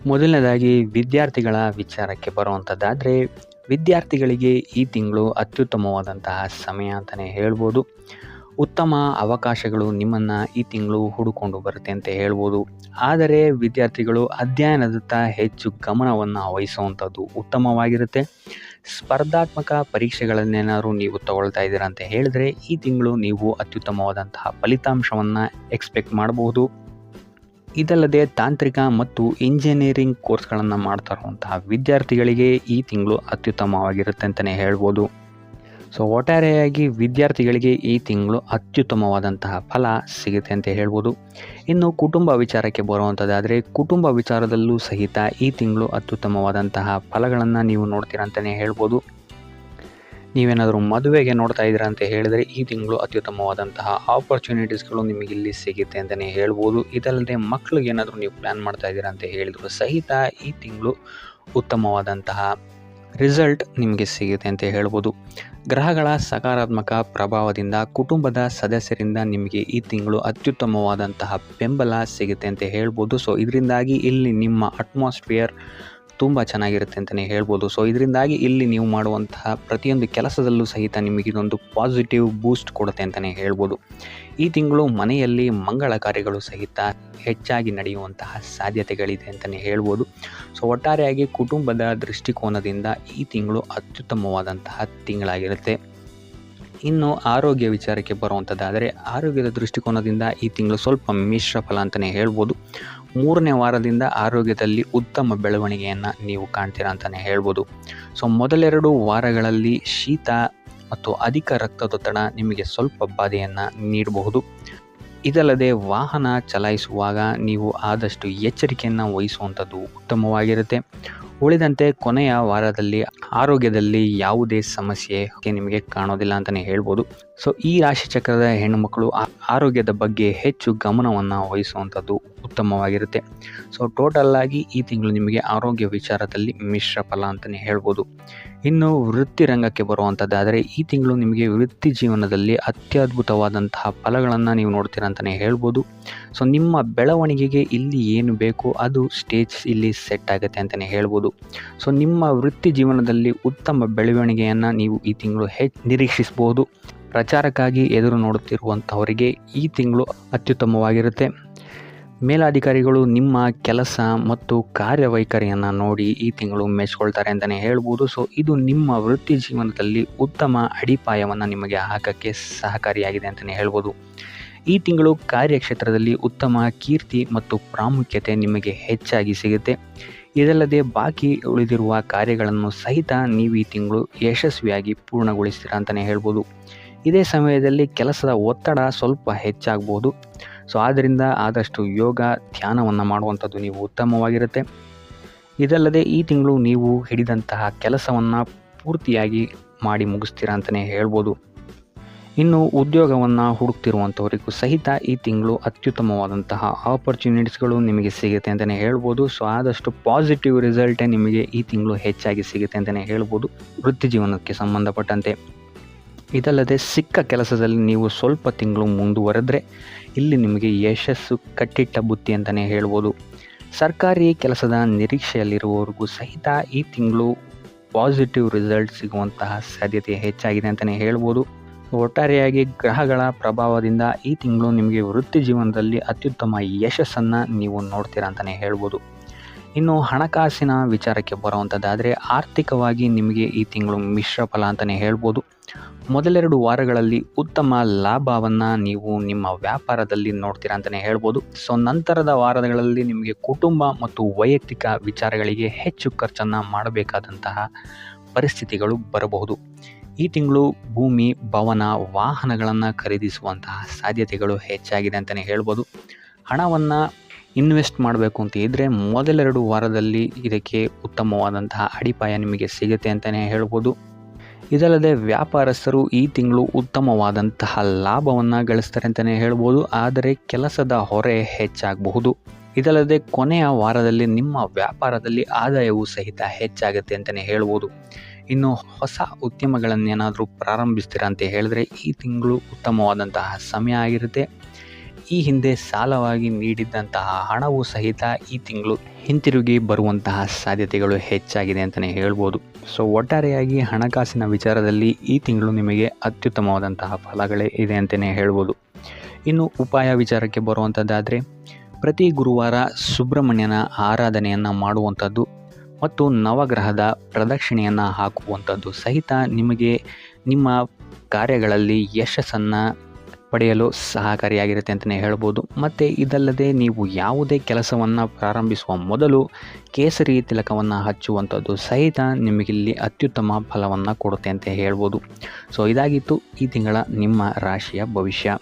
ಮೊದಲನೇದಾಗಿ ವಿದ್ಯಾರ್ಥಿಗಳ ವಿಚಾರಕ್ಕೆ ಬರುವಂಥದ್ದಾದರೆ, ವಿದ್ಯಾರ್ಥಿಗಳಿಗೆ ಈ ತಿಂಗಳು ಅತ್ಯುತ್ತಮವಾದಂತಹ ಸಮಯ ಅಂತಲೇ ಹೇಳ್ಬೋದು. ಉತ್ತಮ ಅವಕಾಶಗಳು ನಿಮ್ಮನ್ನು ಈ ತಿಂಗಳು ಹುಡುಕೊಂಡು ಬರುತ್ತೆ ಅಂತ ಹೇಳ್ಬೋದು. ಆದರೆ ವಿದ್ಯಾರ್ಥಿಗಳು ಅಧ್ಯಯನದತ್ತ ಹೆಚ್ಚು ಗಮನವನ್ನು ವಹಿಸುವಂಥದ್ದು ಉತ್ತಮವಾಗಿರುತ್ತೆ. ಸ್ಪರ್ಧಾತ್ಮಕ ಪರೀಕ್ಷೆಗಳನ್ನೇನಾದರೂ ನೀವು ತಗೊಳ್ತಾ ಇದ್ದೀರಾ ಅಂತ ಹೇಳಿದ್ರೆ, ಈ ತಿಂಗಳು ನೀವು ಅತ್ಯುತ್ತಮವಾದಂತಹ ಫಲಿತಾಂಶವನ್ನು ಎಕ್ಸ್ಪೆಕ್ಟ್ ಮಾಡಬಹುದು. ಇದಲ್ಲದೆ ತಾಂತ್ರಿಕ ಮತ್ತು ಇಂಜಿನಿಯರಿಂಗ್ ಕೋರ್ಸ್ಗಳನ್ನು ಮಾಡ್ತಾ ಇರುವಂತಹ ವಿದ್ಯಾರ್ಥಿಗಳಿಗೆ ಈ ತಿಂಗಳು ಅತ್ಯುತ್ತಮವಾಗಿರುತ್ತೆ ಅಂತಲೇ ಹೇಳ್ಬೋದು. ಒಟ್ಟಾರೆಯಾಗಿ ವಿದ್ಯಾರ್ಥಿಗಳಿಗೆ ಈ ತಿಂಗಳು ಅತ್ಯುತ್ತಮವಾದಂತಹ ಫಲ ಸಿಗುತ್ತೆ ಅಂತ ಹೇಳ್ಬೋದು. ಇನ್ನು ಕುಟುಂಬ ವಿಚಾರಕ್ಕೆ ಬರುವಂಥದ್ದಾದರೆ, ಕುಟುಂಬ ವಿಚಾರದಲ್ಲೂ ಸಹಿತ ಈ ತಿಂಗಳು ಅತ್ಯುತ್ತಮವಾದಂತಹ ಫಲಗಳನ್ನು ನೀವು ನೋಡ್ತೀರಾ ಅಂತಲೇ ಹೇಳ್ಬೋದು. ನೀವೇನಾದರೂ ಮದುವೆಗೆ ನೋಡ್ತಾ ಇದ್ದೀರಾ ಅಂತ ಹೇಳಿದರೆ, ಈ ತಿಂಗಳು ಅತ್ಯುತ್ತಮವಾದಂತಹ ಆಪರ್ಚುನಿಟೀಸ್ಗಳು ನಿಮಗೆ ಇಲ್ಲಿ ಸಿಗುತ್ತೆ ಅಂತಲೇ ಹೇಳ್ಬೋದು. ಇದಲ್ಲದೆ ಮಕ್ಕಳಿಗೆ ಏನಾದರೂ ನೀವು ಪ್ಲ್ಯಾನ್ ಮಾಡ್ತಾ ಇದ್ದೀರಾ ಅಂತ ಹೇಳಿದ್ರು ಸಹಿತ ಈ ತಿಂಗಳು ಉತ್ತಮವಾದಂತಹ ರಿಸಲ್ಟ್ ನಿಮಗೆ ಸಿಗುತ್ತೆ ಅಂತ ಹೇಳ್ಬೋದು. ಗ್ರಹಗಳ ಸಕಾರಾತ್ಮಕ ಪ್ರಭಾವದಿಂದ ಕುಟುಂಬದ ಸದಸ್ಯರಿಂದ ನಿಮಗೆ ಈ ತಿಂಗಳು ಅತ್ಯುತ್ತಮವಾದಂತಹ ಬೆಂಬಲ ಸಿಗುತ್ತೆ ಅಂತ ಹೇಳ್ಬೋದು. ಇದರಿಂದಾಗಿ ಇಲ್ಲಿ ನಿಮ್ಮ ಅಟ್ಮಾಸ್ಫಿಯರ್ ತುಂಬ ಚೆನ್ನಾಗಿರುತ್ತೆ ಅಂತಲೇ ಹೇಳ್ಬೋದು. ಇದರಿಂದಾಗಿ ಇಲ್ಲಿ ನೀವು ಮಾಡುವಂತಹ ಪ್ರತಿಯೊಂದು ಕೆಲಸದಲ್ಲೂ ಸಹಿತ ನಿಮಗೆ ಇದೊಂದು ಪಾಸಿಟಿವ್ ಬೂಸ್ಟ್ ಕೊಡುತ್ತೆ ಅಂತಲೇ ಹೇಳ್ಬೋದು. ಈ ತಿಂಗಳು ಮನೆಯಲ್ಲಿ ಮಂಗಳ ಕಾರ್ಯಗಳು ಸಹಿತ ಹೆಚ್ಚಾಗಿ ನಡೆಯುವಂತಹ ಸಾಧ್ಯತೆಗಳಿದೆ ಅಂತಲೇ ಹೇಳ್ಬೋದು. ಒಟ್ಟಾರೆಯಾಗಿ ಕುಟುಂಬದ ದೃಷ್ಟಿಕೋನದಿಂದ ಈ ತಿಂಗಳು ಅತ್ಯುತ್ತಮವಾದಂತಹ ತಿಂಗಳಾಗಿರುತ್ತೆ. ಇನ್ನು ಆರೋಗ್ಯ ವಿಚಾರಕ್ಕೆ ಬರುವಂಥದ್ದಾದರೆ, ಆರೋಗ್ಯದ ದೃಷ್ಟಿಕೋನದಿಂದ ಈ ತಿಂಗಳು ಸ್ವಲ್ಪ ಮಿಶ್ರ ಫಲ ಅಂತಲೇ ಹೇಳ್ಬೋದು. 3ನೇ ವಾರದಿಂದ ಆರೋಗ್ಯದಲ್ಲಿ ಉತ್ತಮ ಬೆಳವಣಿಗೆಯನ್ನು ನೀವು ಕಾಣ್ತೀರಾ ಅಂತಲೇ ಹೇಳ್ಬೋದು. ಮೊದಲೆರಡು ವಾರಗಳಲ್ಲಿ ಶೀತ ಮತ್ತು ಅಧಿಕ ರಕ್ತದೊತ್ತಡ ನಿಮಗೆ ಸ್ವಲ್ಪ ಬಾಧೆಯನ್ನು ನೀಡಬಹುದು. ಇದಲ್ಲದೆ ವಾಹನ ಚಲಾಯಿಸುವಾಗ ನೀವು ಆದಷ್ಟು ಎಚ್ಚರಿಕೆಯನ್ನು ವಹಿಸುವಂಥದ್ದು ಉತ್ತಮವಾಗಿರುತ್ತೆ. ಉಳಿದಂತೆ ಕೊನೆಯ ವಾರದಲ್ಲಿ ಆರೋಗ್ಯದಲ್ಲಿ ಯಾವುದೇ ಸಮಸ್ಯೆ ನಿಮಗೆ ಕಾಣೋದಿಲ್ಲ ಅಂತಲೇ ಹೇಳ್ಬೋದು. ಈ ರಾಶಿಚಕ್ರದ ಹೆಣ್ಣುಮಕ್ಕಳು ಆರೋಗ್ಯದ ಬಗ್ಗೆ ಹೆಚ್ಚು ಗಮನವನ್ನು ವಹಿಸುವಂಥದ್ದು ಉತ್ತಮವಾಗಿರುತ್ತೆ. ಟೋಟಲ್ ಆಗಿ ಈ ತಿಂಗಳು ನಿಮಗೆ ಆರೋಗ್ಯ ವಿಚಾರದಲ್ಲಿ ಮಿಶ್ರ ಫಲ ಅಂತಲೇ ಹೇಳ್ಬೋದು. ಇನ್ನು ವೃತ್ತಿ ರಂಗಕ್ಕೆ ಬರುವಂಥದ್ದಾದರೆ, ಈ ತಿಂಗಳು ನಿಮಗೆ ವೃತ್ತಿ ಜೀವನದಲ್ಲಿ ಅತ್ಯದ್ಭುತವಾದಂತಹ ಫಲಗಳನ್ನು ನೀವು ನೋಡ್ತೀರಾ ಅಂತಲೇ ಹೇಳ್ಬೋದು. ನಿಮ್ಮ ಬೆಳವಣಿಗೆಗೆ ಇಲ್ಲಿ ಏನು ಬೇಕು ಅದು ಸ್ಟೇಜ್ ಇಲ್ಲಿ ಸೆಟ್ ಆಗುತ್ತೆ ಅಂತಲೇ ಹೇಳ್ಬೋದು. ನಿಮ್ಮ ವೃತ್ತಿ ಜೀವನದಲ್ಲಿ ಉತ್ತಮ ಬೆಳವಣಿಗೆಯನ್ನು ನೀವು ಈ ತಿಂಗಳು ನಿರೀಕ್ಷಿಸಬಹುದು. ಪ್ರಚಾರಕ್ಕಾಗಿ ಎದುರು ನೋಡುತ್ತಿರುವಂಥವರಿಗೆ ಈ ತಿಂಗಳು ಅತ್ಯುತ್ತಮವಾಗಿರುತ್ತೆ. ಮೇಲಾಧಿಕಾರಿಗಳು ನಿಮ್ಮ ಕೆಲಸ ಮತ್ತು ಕಾರ್ಯವೈಖರಿಯನ್ನು ನೋಡಿ ಈ ತಿಂಗಳು ಮೆಚ್ಕೊಳ್ತಾರೆ ಅಂತಲೇ ಹೇಳ್ಬೋದು. ಇದು ನಿಮ್ಮ ವೃತ್ತಿ ಜೀವನದಲ್ಲಿ ಉತ್ತಮ ಅಡಿಪಾಯವನ್ನು ನಿಮಗೆ ಹಾಕೋಕ್ಕೆ ಸಹಕಾರಿಯಾಗಿದೆ ಅಂತಲೇ ಹೇಳ್ಬೋದು. ಈ ತಿಂಗಳು ಕಾರ್ಯಕ್ಷೇತ್ರದಲ್ಲಿ ಉತ್ತಮ ಕೀರ್ತಿ ಮತ್ತು ಪ್ರಾಮುಖ್ಯತೆ ನಿಮಗೆ ಹೆಚ್ಚಾಗಿ ಸಿಗುತ್ತೆ. ಇದಲ್ಲದೆ ಬಾಕಿ ಉಳಿದಿರುವ ಕಾರ್ಯಗಳನ್ನು ಸಹಿತ ನೀವು ಈ ತಿಂಗಳು ಯಶಸ್ವಿಯಾಗಿ ಪೂರ್ಣಗೊಳಿಸ್ತೀರಾ ಅಂತಲೇ ಹೇಳ್ಬೋದು. ಇದೇ ಸಮಯದಲ್ಲಿ ಕೆಲಸದ ಒತ್ತಡ ಸ್ವಲ್ಪ ಹೆಚ್ಚಾಗ್ಬೋದು. ಆದ್ದರಿಂದ ಆದಷ್ಟು ಯೋಗ ಧ್ಯಾನವನ್ನು ಮಾಡುವಂಥದ್ದು ನೀವು ಉತ್ತಮವಾಗಿರುತ್ತೆ. ಇದಲ್ಲದೆ ಈ ತಿಂಗಳು ನೀವು ಹಿಡಿದಂತಹ ಕೆಲಸವನ್ನು ಪೂರ್ತಿಯಾಗಿ ಮಾಡಿ ಮುಗಿಸ್ತೀರಾ ಅಂತಲೇ ಹೇಳ್ಬೋದು. ಇನ್ನು ಉದ್ಯೋಗವನ್ನು ಹುಡುಕ್ತಿರುವಂಥವರಿಗೂ ಸಹಿತ ಈ ತಿಂಗಳು ಅತ್ಯುತ್ತಮವಾದಂತಹ ಆಪರ್ಚುನಿಟೀಸ್ಗಳು ನಿಮಗೆ ಸಿಗುತ್ತೆ ಅಂತಲೇ ಹೇಳ್ಬೋದು. ಆದಷ್ಟು ಪಾಸಿಟಿವ್ ರಿಸಲ್ಟೇ ನಿಮಗೆ ಈ ತಿಂಗಳು ಹೆಚ್ಚಾಗಿ ಸಿಗುತ್ತೆ ಅಂತಲೇ ಹೇಳ್ಬೋದು ವೃತ್ತಿ ಜೀವನಕ್ಕೆ ಸಂಬಂಧಪಟ್ಟಂತೆ. ಇದಲ್ಲದೆ ಸಿಕ್ಕ ಕೆಲಸದಲ್ಲಿ ನೀವು ಸ್ವಲ್ಪ ತಿಂಗಳು ಮುಂದುವರೆದ್ರೆ ಇಲ್ಲಿ ನಿಮಗೆ ಯಶಸ್ಸು ಕಟ್ಟಿಟ್ಟ ಬುತ್ತಿ ಅಂತಲೇ ಹೇಳ್ಬೋದು. ಸರ್ಕಾರಿ ಕೆಲಸದ ನಿರೀಕ್ಷೆಯಲ್ಲಿರುವವರಿಗೂ ಸಹಿತ ಈ ತಿಂಗಳು ಪಾಸಿಟಿವ್ ರಿಸಲ್ಟ್ ಸಿಗುವಂತಹ ಸಾಧ್ಯತೆ ಹೆಚ್ಚಾಗಿದೆ ಅಂತಲೇ ಹೇಳ್ಬೋದು. ಒಟ್ಟಾರೆಯಾಗಿ ಗ್ರಹಗಳ ಪ್ರಭಾವದಿಂದ ಈ ತಿಂಗಳು ನಿಮಗೆ ವೃತ್ತಿ ಜೀವನದಲ್ಲಿ ಅತ್ಯುತ್ತಮ ಯಶಸ್ಸನ್ನು ನೀವು ನೋಡ್ತೀರಾ ಅಂತಲೇ ಹೇಳ್ಬೋದು. ಇನ್ನು ಹಣಕಾಸಿನ ವಿಚಾರಕ್ಕೆ ಬರುವಂಥದ್ದಾದರೆ, ಆರ್ಥಿಕವಾಗಿ ನಿಮಗೆ ಈ ತಿಂಗಳು ಮಿಶ್ರ ಫಲ ಅಂತಲೇ ಹೇಳ್ಬೋದು. ಮೊದಲೆರಡು ವಾರಗಳಲ್ಲಿ ಉತ್ತಮ ಲಾಭವನ್ನು ನೀವು ನಿಮ್ಮ ವ್ಯಾಪಾರದಲ್ಲಿ ನೋಡ್ತೀರಾ ಅಂತಲೇ ಹೇಳ್ಬೋದು. ನಂತರದ ವಾರಗಳಲ್ಲಿ ನಿಮಗೆ ಕುಟುಂಬ ಮತ್ತು ವೈಯಕ್ತಿಕ ವಿಚಾರಗಳಿಗೆ ಹೆಚ್ಚು ಖರ್ಚನ್ನು ಮಾಡಬೇಕಾದಂತಹ ಪರಿಸ್ಥಿತಿಗಳು ಬರಬಹುದು. ಈ ತಿಂಗಳು ಭೂಮಿ, ಭವನ, ವಾಹನಗಳನ್ನು ಖರೀದಿಸುವಂತಹ ಸಾಧ್ಯತೆಗಳು ಹೆಚ್ಚಾಗಿದೆ ಅಂತಲೇ ಹೇಳ್ಬೋದು. ಹಣವನ್ನು ಇನ್ವೆಸ್ಟ್ ಮಾಡಬೇಕು ಅಂತ ಇದ್ದರೆ ಮೊದಲೆರಡು ವಾರದಲ್ಲಿ ಇದಕ್ಕೆ ಉತ್ತಮವಾದಂತಹ ಅಡಿಪಾಯ ನಿಮಗೆ ಸಿಗುತ್ತೆ ಅಂತಲೇ ಹೇಳ್ಬೋದು. ಇದಲ್ಲದೆ ವ್ಯಾಪಾರಸ್ಥರು ಈ ತಿಂಗಳು ಉತ್ತಮವಾದಂತಹ ಲಾಭವನ್ನು ಗಳಿಸ್ತಾರೆ ಅಂತಲೇ ಹೇಳ್ಬೋದು. ಆದರೆ ಕೆಲಸದ ಹೊರೆ ಹೆಚ್ಚಾಗಬಹುದು. ಇದಲ್ಲದೆ ಕೊನೆಯ ವಾರದಲ್ಲಿ ನಿಮ್ಮ ವ್ಯಾಪಾರದಲ್ಲಿ ಆದಾಯವೂ ಸಹಿತ ಹೆಚ್ಚಾಗುತ್ತೆ ಅಂತಲೇ ಹೇಳ್ಬೋದು. ಇನ್ನು ಹೊಸ ಉದ್ಯಮಗಳನ್ನೇನಾದರೂ ಪ್ರಾರಂಭಿಸ್ತೀರಾ ಅಂತ ಹೇಳಿದ್ರೆ ಈ ತಿಂಗಳು ಉತ್ತಮವಾದಂತಹ ಸಮಯ ಆಗಿರುತ್ತೆ. ಈ ಹಿಂದೆ ಸಾಲವಾಗಿ ನೀಡಿದ್ದಂತಹ ಹಣವು ಸಹಿತ ಈ ತಿಂಗಳು ಹಿಂತಿರುಗಿ ಬರುವಂತಹ ಸಾಧ್ಯತೆಗಳು ಹೆಚ್ಚಾಗಿದೆ ಅಂತಲೇ ಹೇಳ್ಬೋದು. ಸೊ ಒಟ್ಟಾರೆಯಾಗಿ ಹಣಕಾಸಿನ ವಿಚಾರದಲ್ಲಿ ಈ ತಿಂಗಳು ನಿಮಗೆ ಅತ್ಯುತ್ತಮವಾದಂತಹ ಫಲಗಳೇ ಇದೆ ಅಂತಲೇ ಹೇಳ್ಬೋದು. ಇನ್ನು ಉಪಾಯ ವಿಚಾರಕ್ಕೆ ಬರುವಂಥದ್ದಾದರೆ ಪ್ರತಿ ಗುರುವಾರ ಸುಬ್ರಹ್ಮಣ್ಯನ ಆರಾಧನೆಯನ್ನು ಮಾಡುವಂಥದ್ದು ಮತ್ತು ನವಗ್ರಹದ ಪ್ರದಕ್ಷಿಣೆಯನ್ನು ಹಾಕುವಂಥದ್ದು ಸಹಿತ ನಿಮಗೆ ನಿಮ್ಮ ಕಾರ್ಯಗಳಲ್ಲಿ ಯಶಸ್ಸನ್ನು ಪಡೆಯಲು ಸಹಕಾರಿಯಾಗಿರುತ್ತೆ ಅಂತಲೇ ಹೇಳ್ಬೋದು. ಮತ್ತು ಇದಲ್ಲದೆ ನೀವು ಯಾವುದೇ ಕೆಲಸವನ್ನು ಪ್ರಾರಂಭಿಸುವ ಮೊದಲು ಕೇಸರಿ ತಿಲಕವನ್ನು ಹಚ್ಚುವಂಥದ್ದು ಸಹಿತ ನಿಮಗಿಲ್ಲಿ ಅತ್ಯುತ್ತಮ ಫಲವನ್ನು ಕೊಡುತ್ತೆ ಅಂತ ಹೇಳ್ಬೋದು. ಸೊ ಇದಾಗಿತ್ತು ಈ ತಿಂಗಳ ನಿಮ್ಮ ರಾಶಿಯ ಭವಿಷ್ಯ.